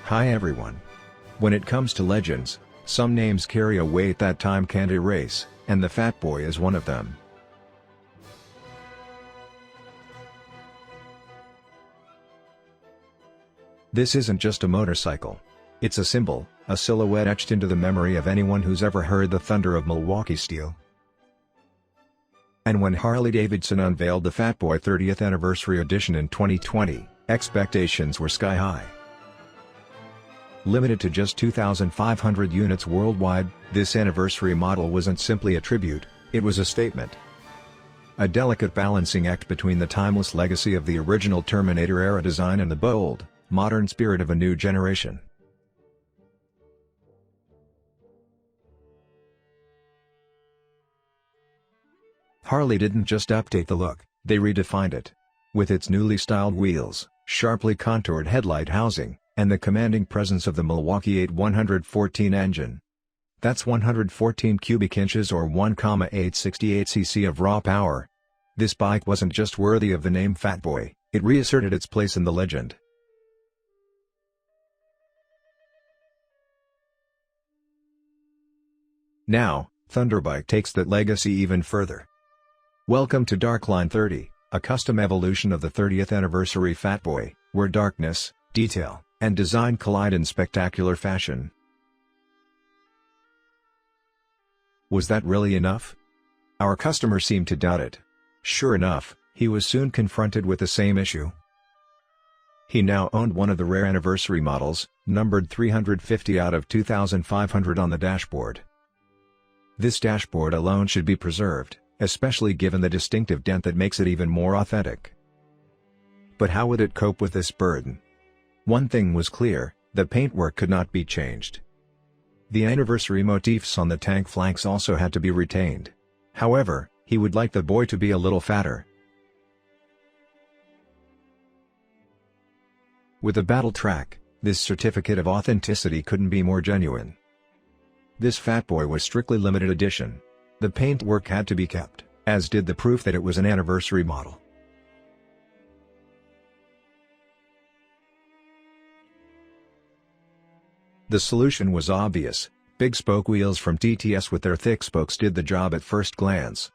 Hi everyone. When it comes to legends, some names carry a weight that time can't erase, and the Fat Boy is one of them. This isn't just a motorcycle. It's a symbol, a silhouette etched into the memory of anyone who's ever heard the thunder of Milwaukee steel. And when Harley-Davidson unveiled the Fat Boy 30th Anniversary Edition in 2020, expectations were sky high. Limited to just 2,500 units worldwide, this anniversary model wasn't simply a tribute, it was a statement. A delicate balancing act between the timeless legacy of the original Terminator-era design and the bold, modern spirit of a new generation. Harley didn't just update the look, they redefined it. With its newly styled wheels, sharply contoured headlight housing, and the commanding presence of the Milwaukee-Eight 114 engine. That's 114 cubic inches or 1,868 cc of raw power. This bike wasn't just worthy of the name Fat Boy, it reasserted its place in the legend. Now, Thunderbike takes that legacy even further. Welcome to Darkline 30, a custom evolution of the 30th anniversary Fat Boy, where darkness, detail, and design collide in spectacular fashion. Was that really enough? Our customer seemed to doubt it. Sure enough, he was soon confronted with the same issue. He now owned one of the rare anniversary models, numbered 350 out of 2,500 on the dashboard. This dashboard alone should be preserved, especially given the distinctive dent that makes it even more authentic. But how would it cope with this burden? One thing was clear, the paintwork could not be changed. The anniversary motifs on the tank flanks also had to be retained. However, he would like the boy to be a little fatter. With a battle track, this certificate of authenticity couldn't be more genuine. This Fat Boy was strictly limited edition. The paintwork had to be kept, as did the proof that it was an anniversary model. The solution was obvious, big spoke wheels from TTS with their thick spokes did the job at first glance.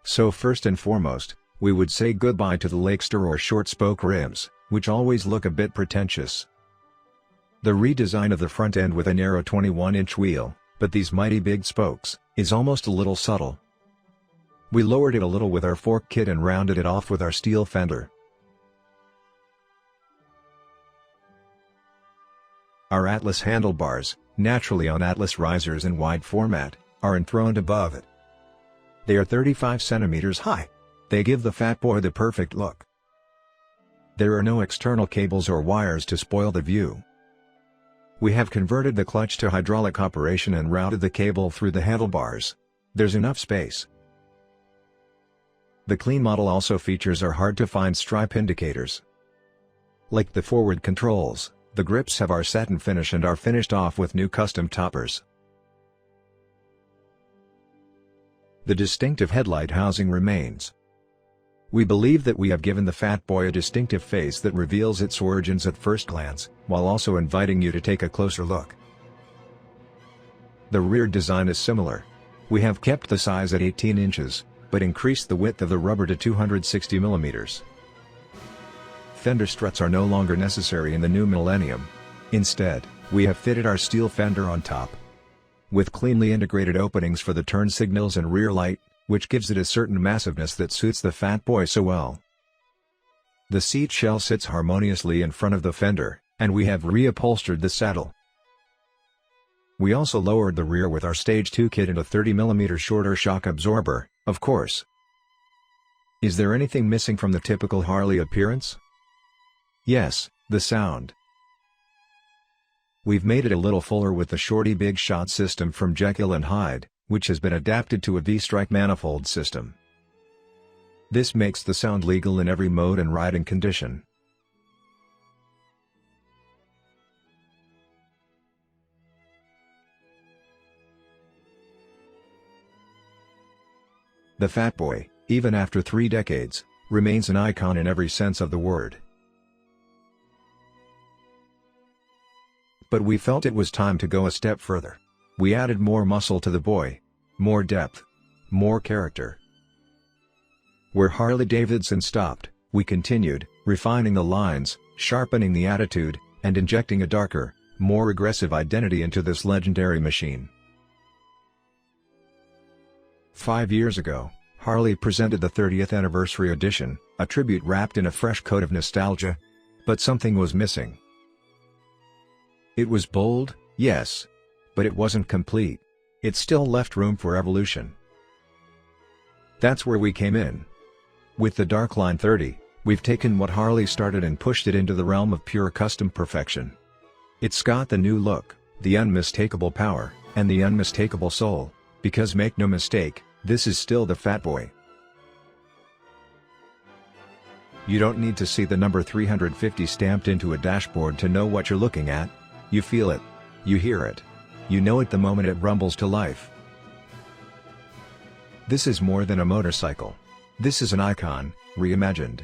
So first and foremost, we would say goodbye to the Lakester or short spoke rims, which always look a bit pretentious. The redesign of the front end with a narrow 21-inch wheel, but these mighty big spokes, is almost a little subtle. We lowered it a little with our fork kit and rounded it off with our steel fender. Our Atlas handlebars, naturally on Atlas risers in wide format, are enthroned above it. They are 35 centimeters high. They give the Fat Boy the perfect look. There are no external cables or wires to spoil the view. We have converted the clutch to hydraulic operation and routed the cable through the handlebars. There's enough space. The clean model also features our hard-to-find stripe indicators. Like the forward controls, the grips have our satin finish and are finished off with new custom toppers. The distinctive headlight housing remains. We believe that we have given the Fat Boy a distinctive face that reveals its origins at first glance, while also inviting you to take a closer look. The rear design is similar. We have kept the size at 18 inches, but increased the width of the rubber to 260 millimeters. Fender struts are no longer necessary in the new millennium. Instead, we have fitted our steel fender on top. With cleanly integrated openings for the turn signals and rear light, which gives it a certain massiveness that suits the Fat Boy so well. The seat shell sits harmoniously in front of the fender, and we have reupholstered the saddle. We also lowered the rear with our Stage 2 kit and a 30mm shorter shock absorber, of course. Is there anything missing from the typical Harley appearance? Yes, the sound. We've made it a little fuller with the Shorty Big Shot system from Jekill and Hyde, which has been adapted to a V-strike manifold system. This makes the sound legal in every mode and riding condition. The Fat Boy, even after 3 decades, remains an icon in every sense of the word. But we felt it was time to go a step further. We added more muscle to the boy. More depth. More character. Where Harley-Davidson stopped, we continued, refining the lines, sharpening the attitude, and injecting a darker, more aggressive identity into this legendary machine. 5 years ago, Harley presented the 30th anniversary edition, a tribute wrapped in a fresh coat of nostalgia. But something was missing. It was bold, yes. But it wasn't complete. It still left room for evolution. That's where we came in. With the Darkline 30, we've taken what Harley started and pushed it into the realm of pure custom perfection. It's got the new look, the unmistakable power, and the unmistakable soul, because make no mistake, this is still the Fat Boy. You don't need to see the number 350 stamped into a dashboard to know what you're looking at. You feel it. You hear it. You know it the moment it rumbles to life. This is more than a motorcycle. This is an icon, reimagined.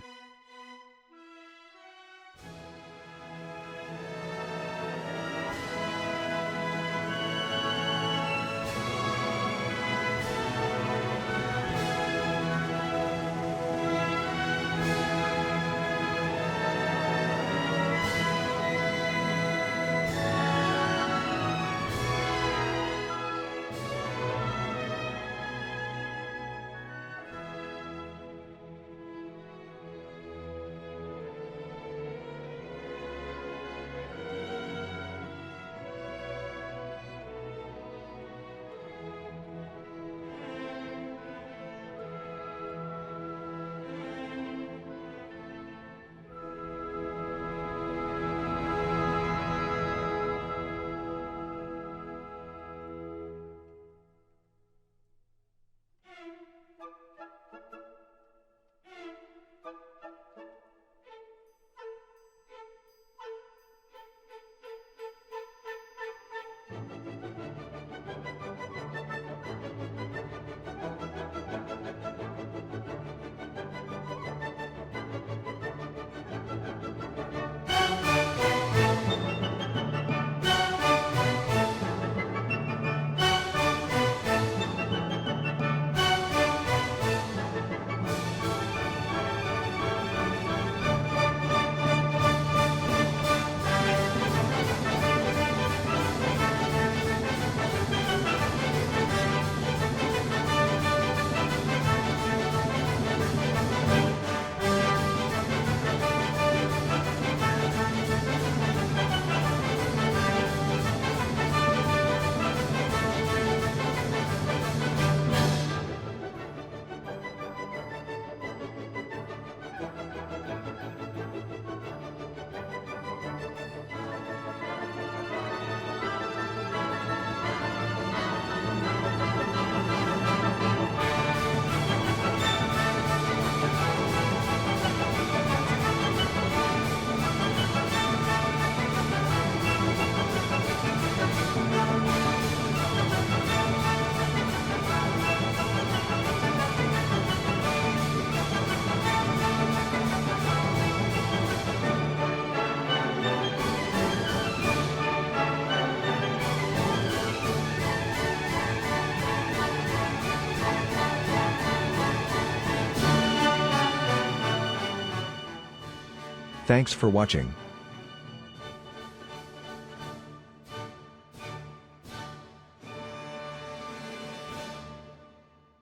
Thanks for watching.